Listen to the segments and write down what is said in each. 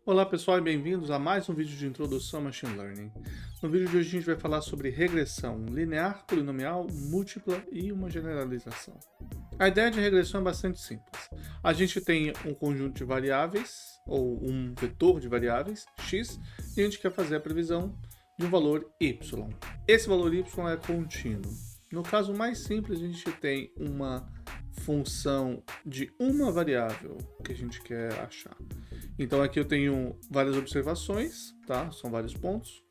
Olá pessoal e bem-vindos a mais um vídeo de introdução ao Machine Learning. No vídeo de hoje a gente vai falar sobre regressão linear, polinomial, múltipla e uma generalização. A ideia de regressão é bastante simples. A gente tem um conjunto de variáveis, ou um vetor de variáveis, x, e a gente quer fazer a previsão de um valor y. Esse valor y é contínuo. No caso mais simples, a gente tem uma função de uma variável que a gente quer achar. Então aqui eu tenho várias observações, tá? São vários pontos.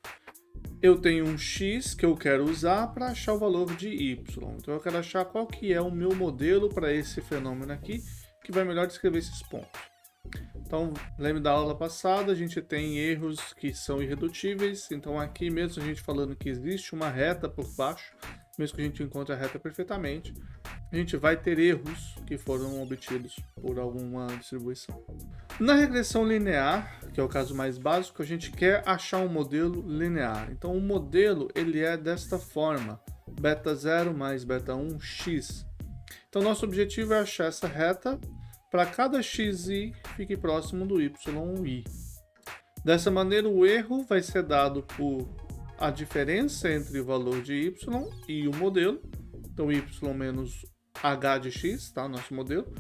Eu tenho um x que eu quero usar para achar o valor de y. Então eu quero achar qual que é o meu modelo para esse fenômeno aqui, que vai melhor descrever esses pontos. Então, lembre da aula passada, a gente tem erros que são irredutíveis. Então aqui mesmo a gente falando que existe uma reta por baixo, mesmo que a gente encontre a reta perfeitamente, a gente vai ter erros que foram obtidos por alguma distribuição. Na regressão linear, que é o caso mais básico, a gente quer achar um modelo linear. Então o modelo ele é desta forma, beta 0 mais beta 1, x. Então nosso objetivo é achar essa reta para cada xi fique próximo do yi. Dessa maneira o erro vai ser dado por a diferença entre o valor de y e o modelo. Então y menos h de x, tá? Nosso modelo.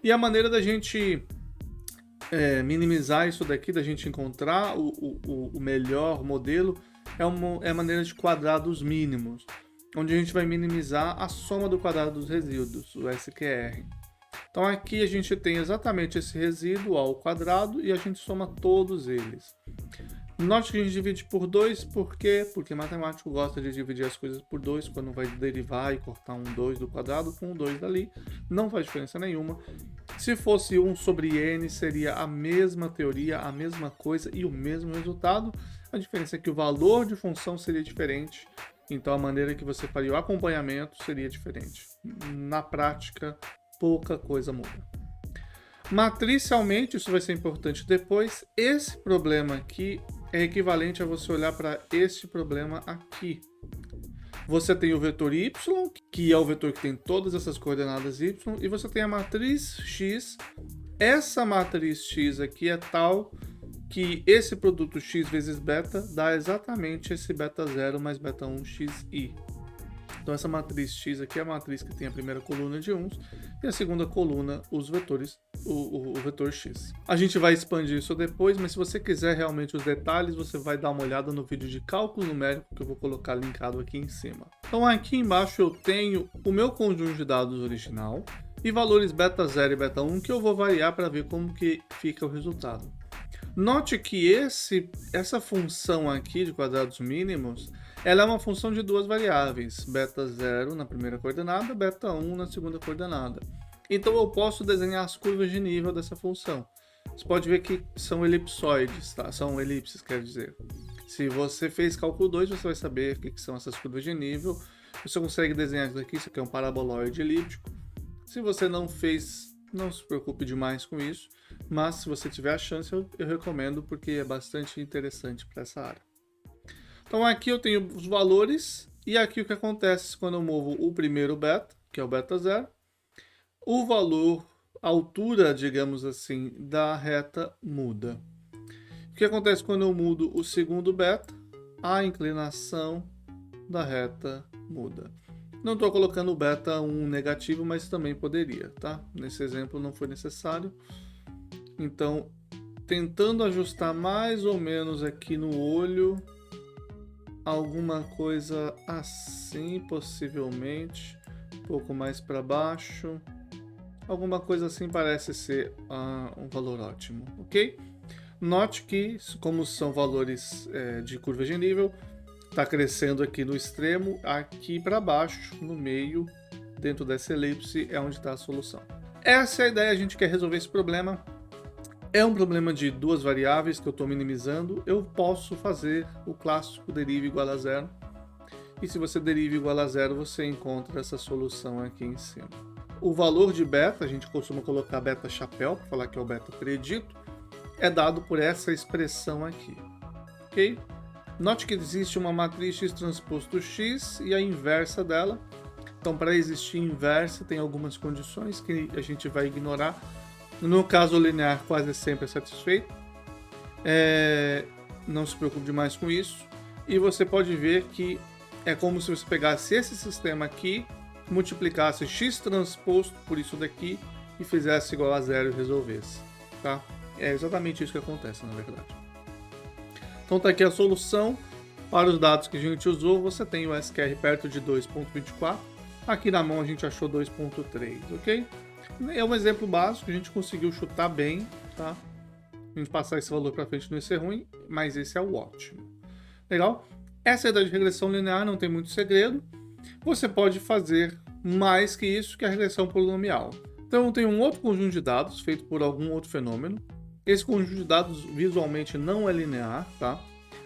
E a maneira da gente minimizar isso daqui, da gente encontrar o melhor modelo, é a maneira de quadrados mínimos, onde a gente vai minimizar a soma do quadrado dos resíduos, o SQR. Então aqui a gente tem exatamente esse resíduo ao quadrado e a gente soma todos eles. Note que a gente divide por 2, por quê? Porque matemático gosta de dividir as coisas por 2, quando vai derivar e cortar um 2 do quadrado com um 2 dali, não faz diferença nenhuma. Se fosse 1 sobre n, seria a mesma teoria, a mesma coisa e o mesmo resultado. A diferença é que o valor de função seria diferente, então a maneira que você faria o acompanhamento seria diferente. Na prática, pouca coisa muda. Matricialmente, isso vai ser importante depois, esse problema aqui é equivalente a você olhar para este problema aqui. Você tem o vetor y, que é o vetor que tem todas essas coordenadas y, e você tem a matriz x. Essa matriz x aqui é tal que esse produto x vezes beta dá exatamente esse beta 0 mais beta 1 xi. Então essa matriz x aqui é a matriz que tem a primeira coluna de 1s e a segunda coluna os vetores, o vetor x. A gente vai expandir isso depois, mas se você quiser realmente os detalhes, você vai dar uma olhada no vídeo de cálculo numérico que eu vou colocar linkado aqui em cima. Então aqui embaixo eu tenho o meu conjunto de dados original e valores beta 0 e beta 1 que eu vou variar para ver como que fica o resultado. Note que essa função aqui de quadrados mínimos, ela é uma função de duas variáveis, beta 0 na primeira coordenada, beta 1 na segunda coordenada. Então eu posso desenhar as curvas de nível dessa função. Você pode ver que são elipsoides, tá? São elipses, quer dizer. Se você fez cálculo 2, você vai saber o que são essas curvas de nível. Você consegue desenhar isso aqui é um paraboloide elíptico. Se você não fez, não se preocupe demais com isso, mas se você tiver a chance, eu recomendo porque é bastante interessante para essa área. Então aqui eu tenho os valores e aqui o que acontece quando eu movo o primeiro beta, que é o beta 0, o valor, a altura, digamos assim, da reta muda. O que acontece quando eu mudo o segundo beta? A inclinação da reta muda. Não estou colocando o beta 1 negativo, mas também poderia, tá? Nesse exemplo não foi necessário. Então, tentando ajustar mais ou menos aqui no olho, alguma coisa assim, possivelmente, um pouco mais para baixo. Alguma coisa assim parece ser um valor ótimo, ok? Note que, como são valores de curva de nível, está crescendo aqui no extremo, aqui para baixo, no meio, dentro dessa elipse, é onde está a solução. Essa é a ideia, a gente quer resolver esse problema. É um problema de duas variáveis que eu estou minimizando. Eu posso fazer o clássico deriva igual a zero. E se você deriva igual a zero, você encontra essa solução aqui em cima. O valor de beta, a gente costuma colocar beta chapéu, para falar que é o beta predito, é dado por essa expressão aqui. Ok? Note que existe uma matriz x transposto x e a inversa dela. Então, para existir inversa, tem algumas condições que a gente vai ignorar. No caso linear, quase sempre é satisfeito. Não se preocupe demais com isso. E você pode ver que é como se você pegasse esse sistema aqui, multiplicasse x transposto por isso daqui e fizesse igual a zero e resolvesse, tá? É exatamente isso que acontece, na verdade. Então tá aqui a solução. Para os dados que a gente usou, você tem o SQR perto de 2.24. Aqui na mão a gente achou 2.3, ok? É um exemplo básico, a gente conseguiu chutar bem, tá? A gente passar esse valor para frente não ia ser ruim, mas esse é o ótimo. Legal? Essa é a ideia de regressão linear, não tem muito segredo. Você pode fazer mais que isso, que a regressão polinomial. Então tem um outro conjunto de dados feito por algum outro fenômeno. Esse conjunto de dados visualmente não é linear, tá?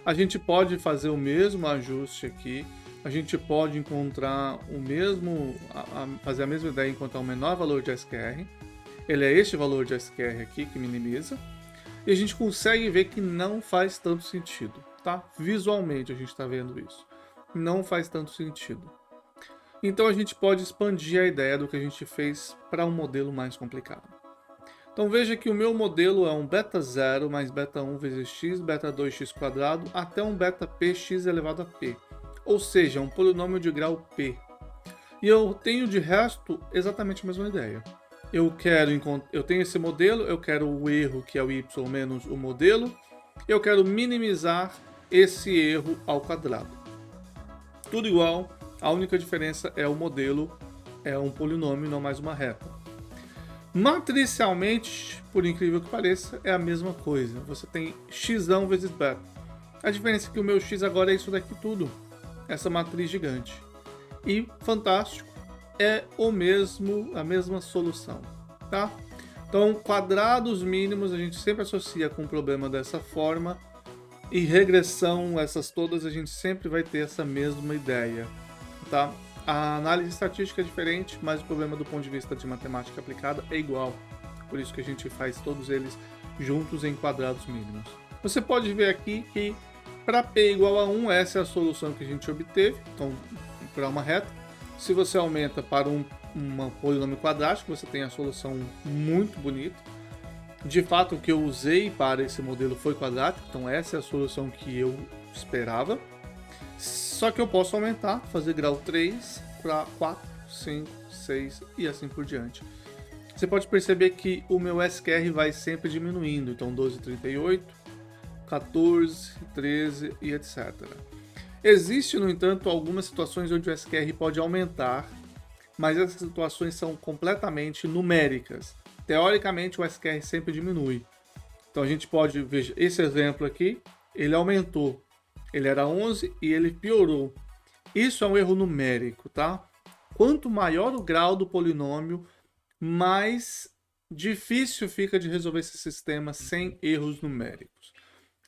A gente pode fazer o mesmo ajuste aqui, a gente pode encontrar o mesmo, fazer a mesma ideia e encontrar o menor valor de SQR. Ele é este valor de SQR aqui que minimiza. E a gente consegue ver que não faz tanto sentido, tá? Visualmente a gente está vendo isso. Não faz tanto sentido. Então a gente pode expandir a ideia do que a gente fez para um modelo mais complicado. Então veja que o meu modelo é um beta 0 mais beta 1 vezes x, beta 2x² até um beta p x elevado a p. Ou seja, um polinômio de grau p. E eu tenho de resto exatamente a mesma ideia. Eu tenho esse modelo, eu quero o erro que é o y menos o modelo. Eu quero minimizar esse erro ao quadrado. Tudo igual, a única diferença é o modelo, é um polinômio, não mais uma reta. Matricialmente, por incrível que pareça, é a mesma coisa. Você tem x vezes beta. A diferença é que o meu x agora é isso daqui tudo. Essa matriz gigante. E, fantástico, é a mesma solução, tá? Então, quadrados mínimos a gente sempre associa com um problema dessa forma. E regressão, essas todas, a gente sempre vai ter essa mesma ideia, tá? A análise estatística é diferente, mas o problema do ponto de vista de matemática aplicada é igual. Por isso que a gente faz todos eles juntos em quadrados mínimos. Você pode ver aqui que para p igual a 1, essa é a solução que a gente obteve, então para uma reta. Se você aumenta para um polinômio quadrático, você tem a solução muito bonita. De fato, o que eu usei para esse modelo foi quadrático, então essa é a solução que eu esperava. Só que eu posso aumentar, fazer grau 3 para 4, 5, 6 e assim por diante. Você pode perceber que o meu SQR vai sempre diminuindo, então 12,38, 14, 13 e etc. Existe, no entanto, algumas situações onde o SQR pode aumentar, mas essas situações são completamente numéricas. Teoricamente, o SQR sempre diminui. Então a gente pode ver esse exemplo aqui, ele aumentou. Ele era 11 e ele piorou. Isso é um erro numérico, tá? Quanto maior o grau do polinômio, mais difícil fica de resolver esse sistema sem erros numéricos.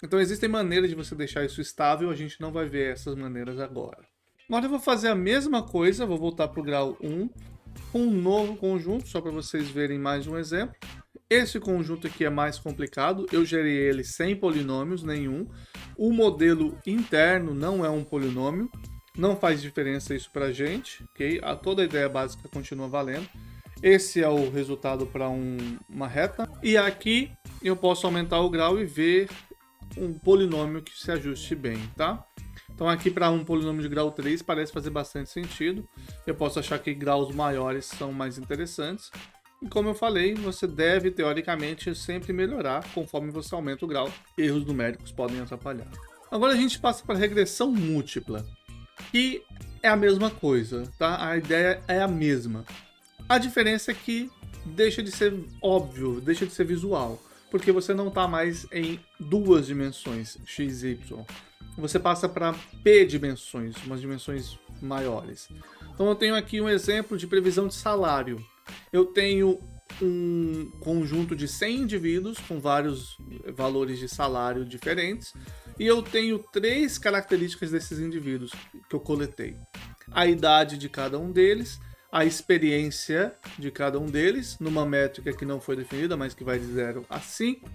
Então existem maneiras de você deixar isso estável, a gente não vai ver essas maneiras agora. Agora eu vou fazer a mesma coisa, vou voltar para o grau 1, com um novo conjunto, só para vocês verem mais um exemplo. Esse conjunto aqui é mais complicado, eu gerei ele sem polinômios nenhum. O modelo interno não é um polinômio, não faz diferença isso para a gente, ok? Toda a ideia básica continua valendo. Esse é o resultado para uma reta. E aqui eu posso aumentar o grau e ver um polinômio que se ajuste bem, tá? Então aqui para um polinômio de grau 3 parece fazer bastante sentido. Eu posso achar que graus maiores são mais interessantes. E como eu falei, você deve, teoricamente, sempre melhorar conforme você aumenta o grau. Erros numéricos podem atrapalhar. Agora a gente passa para a regressão múltipla, que é a mesma coisa, tá? A ideia é a mesma. A diferença é que deixa de ser óbvio, deixa de ser visual, porque você não está mais em duas dimensões, x e y. Você passa para p dimensões, umas dimensões maiores. Então eu tenho aqui um exemplo de previsão de salário. Eu tenho um conjunto de 100 indivíduos com vários valores de salário diferentes e eu tenho 3 características desses indivíduos que eu coletei. A idade de cada um deles, a experiência de cada um deles, numa métrica que não foi definida, mas que vai de 0 a 5,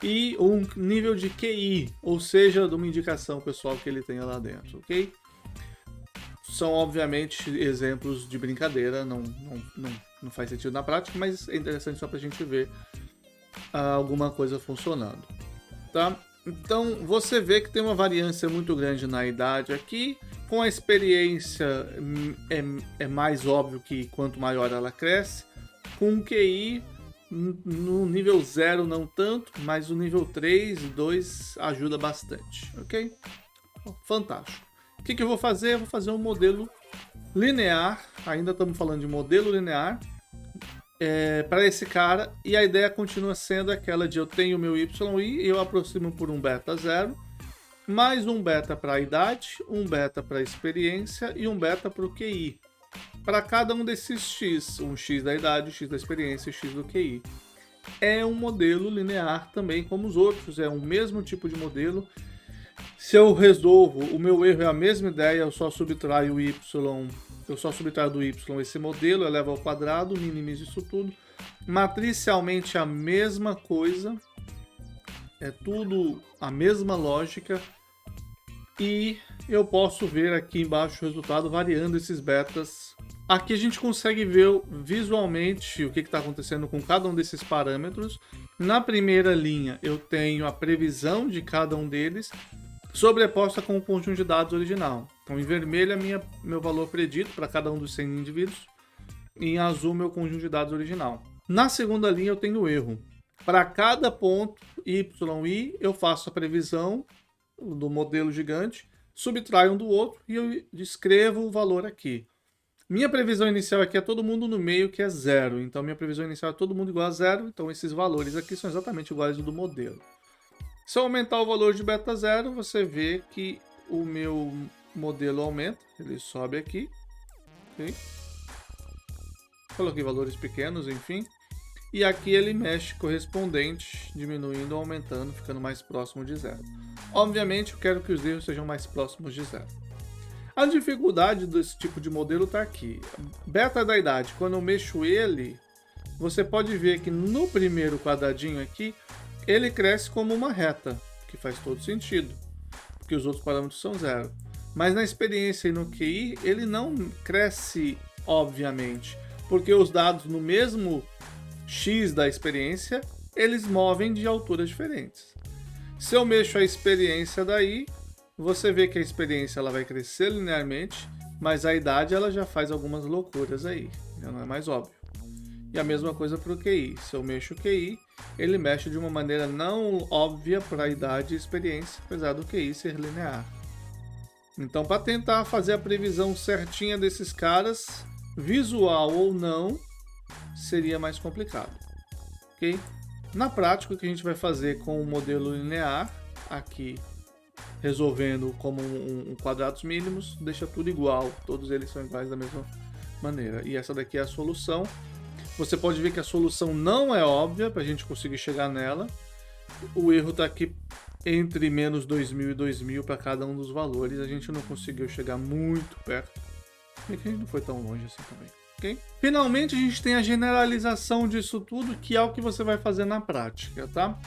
e um nível de QI, ou seja, de uma indicação pessoal que ele tenha lá dentro, ok? São, obviamente, exemplos de brincadeira, não faz sentido na prática, mas é interessante só para a gente ver alguma coisa funcionando. tá? Então, você vê que tem uma variância muito grande na idade aqui. Com a experiência, é mais óbvio que quanto maior ela cresce. Com o QI, no nível 0 não tanto, mas o nível 3 e 2 ajuda bastante, ok? Fantástico. O que eu vou fazer? Eu vou fazer um modelo linear, ainda estamos falando de modelo linear, para esse cara, e a ideia continua sendo aquela de eu tenho meu YI e eu aproximo por um beta 0, mais um beta para a idade, um beta para a experiência e um beta para o QI. Para cada um desses X, um X da idade, X da experiência e X do QI. É um modelo linear também como os outros, é o mesmo tipo de modelo. Se eu resolvo, o meu erro é a mesma ideia, eu só subtraio o Y, eu só subtraio do Y esse modelo, elevo ao quadrado, minimizo isso tudo. Matricialmente a mesma coisa, é tudo a mesma lógica. E eu posso ver aqui embaixo o resultado variando esses betas. Aqui a gente consegue ver visualmente o que está acontecendo com cada um desses parâmetros. Na primeira linha eu tenho a previsão de cada um deles, sobreposta com o conjunto de dados original. Então, em vermelho é meu valor predito para cada um dos 100 indivíduos, e em azul meu conjunto de dados original. Na segunda linha eu tenho o erro. Para cada ponto YI, eu faço a previsão do modelo gigante, subtraio um do outro e eu escrevo o valor aqui. Minha previsão inicial aqui é todo mundo no meio, que é 0. Então, minha previsão inicial é todo mundo igual a 0. Então, esses valores aqui são exatamente iguais ao do modelo. Se eu aumentar o valor de beta 0, você vê que o meu modelo aumenta. Ele sobe aqui. Okay? Coloquei valores pequenos, enfim. E aqui ele mexe correspondente, diminuindo ou aumentando, ficando mais próximo de 0. Obviamente, eu quero que os erros sejam mais próximos de 0. A dificuldade desse tipo de modelo está aqui. Beta da idade, quando eu mexo ele, você pode ver que no primeiro quadradinho aqui, ele cresce como uma reta, que faz todo sentido, porque os outros parâmetros são 0. Mas na experiência e no QI, ele não cresce, obviamente, porque os dados no mesmo X da experiência, eles movem de alturas diferentes. Se eu mexo a experiência daí, você vê que a experiência ela vai crescer linearmente, mas a idade ela já faz algumas loucuras aí, já não é mais óbvio. E a mesma coisa para o QI. Se eu mexo o QI, ele mexe de uma maneira não óbvia para a idade e experiência, apesar do QI ser linear. Então, para tentar fazer a previsão certinha desses caras, visual ou não, seria mais complicado. Ok? Na prática, o que a gente vai fazer com o modelo linear, aqui, resolvendo como um quadrados mínimos, deixa tudo igual, todos eles são iguais da mesma maneira. E essa daqui é a solução. Você pode ver que a solução não é óbvia para a gente conseguir chegar nela. O erro está aqui entre menos 2000 e 2000 para cada um dos valores. A gente não conseguiu chegar muito perto. E que a gente não foi tão longe assim também. Okay? Finalmente a gente tem a generalização disso tudo, que é o que você vai fazer na prática, tá?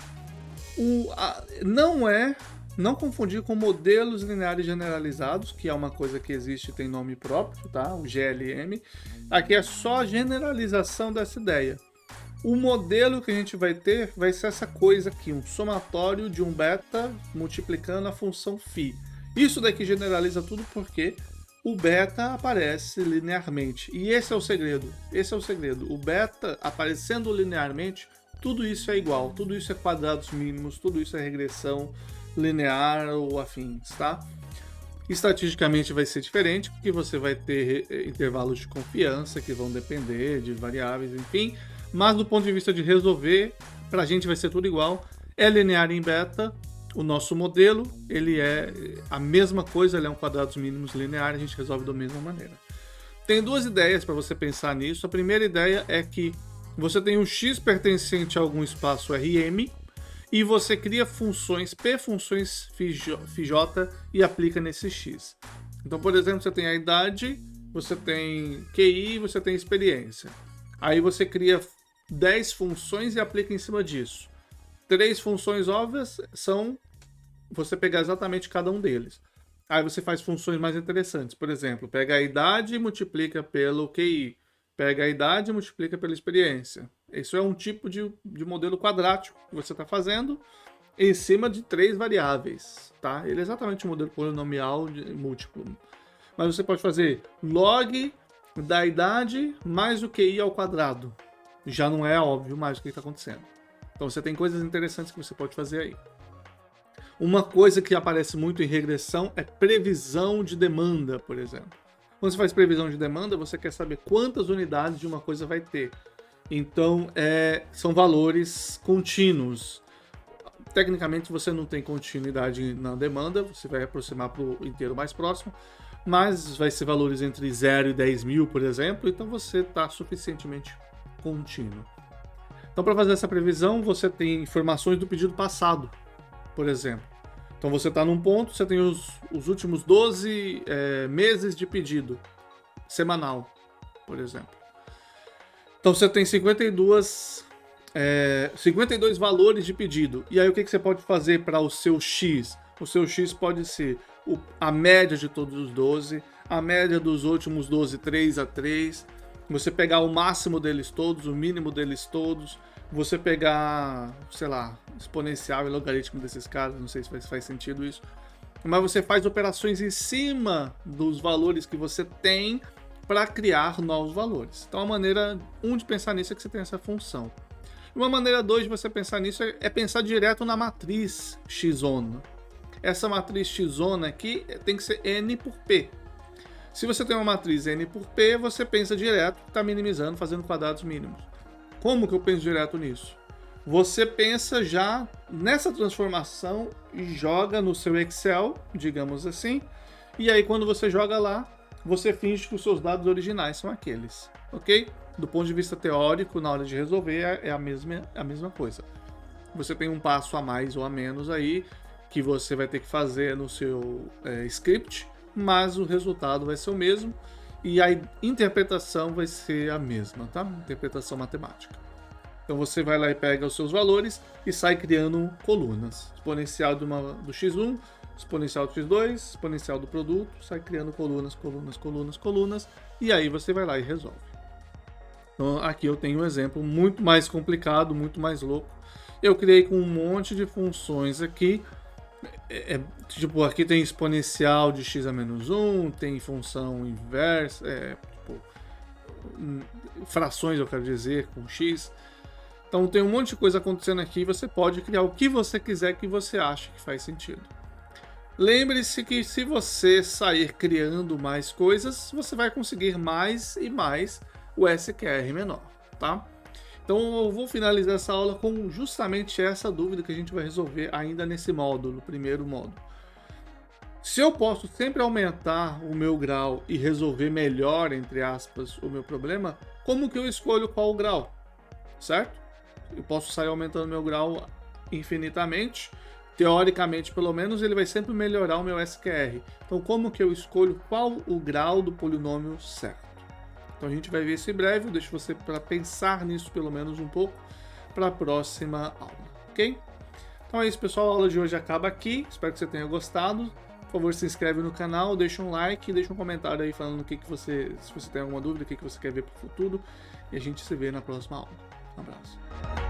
Não confundir com modelos lineares generalizados, que é uma coisa que existe e tem nome próprio, tá? O GLM. Aqui é só a generalização dessa ideia. O modelo que a gente vai ter vai ser essa coisa aqui, um somatório de um beta multiplicando a função φ. Isso daqui generaliza tudo porque o beta aparece linearmente. E esse é o segredo. Esse é o segredo. O beta aparecendo linearmente, tudo isso é igual. Tudo isso é quadrados mínimos, tudo isso é regressão linear ou afins, tá? Estatisticamente vai ser diferente, porque você vai ter intervalos de confiança que vão depender de variáveis, enfim. Mas do ponto de vista de resolver, pra gente vai ser tudo igual. É linear em beta. O nosso modelo, ele é a mesma coisa, ele é um quadrados mínimos linear, a gente resolve da mesma maneira. Tem duas ideias para você pensar nisso. A primeira ideia é que você tem um x pertencente a algum espaço Rm, e você cria funções, P funções Fj, e aplica nesse X. Então, por exemplo, você tem a idade, você tem QI, você tem experiência. Aí você cria 10 funções e aplica em cima disso. 3 funções óbvias são você pegar exatamente cada um deles. Aí você faz funções mais interessantes. Por exemplo, pega a idade e multiplica pelo QI. Pega a idade e multiplica pela experiência. Isso é um tipo de modelo quadrático que você está fazendo. em cima de 3 variáveis, tá? Ele é exatamente um modelo polinomial múltiplo. Mas você pode fazer log da idade mais o QI ao quadrado. Já não é óbvio mais o que está acontecendo. Então você tem coisas interessantes que você pode fazer aí. Uma coisa que aparece muito em regressão é previsão de demanda, por exemplo. Quando você faz previsão de demanda, você quer saber quantas unidades de uma coisa vai ter. Então, são valores contínuos. Tecnicamente, você não tem continuidade na demanda, você vai aproximar para o inteiro mais próximo, mas vai ser valores entre 0 e 10 mil, por exemplo, então você está suficientemente contínuo. Então, para fazer essa previsão, você tem informações do pedido passado, por exemplo. Então, você está num ponto, você tem os últimos 12 meses de pedido semanal, por exemplo. Então, você tem 52 valores de pedido. E aí, o que você pode fazer para o seu X? O seu X pode ser a média de todos os 12, a média dos últimos 12, 3 a 3, você pegar o máximo deles todos, o mínimo deles todos, você pegar, sei lá, exponencial e logaritmo desses caras, não sei se faz sentido isso, mas você faz operações em cima dos valores que você tem para criar novos valores. Então a maneira 1 de pensar nisso é que você tem essa função. Uma maneira 2 de você pensar nisso é pensar direto na matriz x-zona. Essa matriz x-zona aqui tem que ser n por p. Se você tem uma matriz n por p, você pensa direto que está minimizando, fazendo quadrados mínimos. Como que eu penso direto nisso? Você pensa já nessa transformação e joga no seu Excel, digamos assim, e aí quando você joga lá, você finge que os seus dados originais são aqueles, ok? Do ponto de vista teórico, na hora de resolver, é a mesma coisa. Você tem um passo a mais ou a menos aí, que você vai ter que fazer no seu script, mas o resultado vai ser o mesmo e a interpretação vai ser a mesma, tá? Interpretação matemática. Então você vai lá e pega os seus valores e sai criando colunas. Exponencial do x1, exponencial do x2, exponencial do produto, sai criando colunas, colunas, colunas, colunas, e aí você vai lá e resolve. Então aqui eu tenho um exemplo muito mais complicado, muito mais louco. Eu criei com um monte de funções aqui. Tipo, aqui tem exponencial de x a menos 1, tem função inversa, frações eu quero dizer, com x. Então tem um monte de coisa acontecendo aqui, você pode criar o que você quiser que você ache que faz sentido. Lembre-se que se você sair criando mais coisas, você vai conseguir mais e mais o SQR menor, tá? Então eu vou finalizar essa aula com justamente essa dúvida que a gente vai resolver ainda nesse módulo, primeiro módulo. Se eu posso sempre aumentar o meu grau e resolver melhor, entre aspas, o meu problema, como que eu escolho qual grau? Certo? Eu posso sair aumentando meu grau infinitamente, teoricamente pelo menos, ele vai sempre melhorar o meu SQR. Então como que eu escolho qual o grau do polinômio certo? Então a gente vai ver isso em breve, eu deixo você para pensar nisso pelo menos um pouco para a próxima aula, ok? Então é isso, pessoal, a aula de hoje acaba aqui, espero que você tenha gostado. Por favor, se inscreve no canal, deixa um like, deixa um comentário aí falando se você tem alguma dúvida, o que você quer ver para o futuro, e a gente se vê na próxima aula. Um abraço.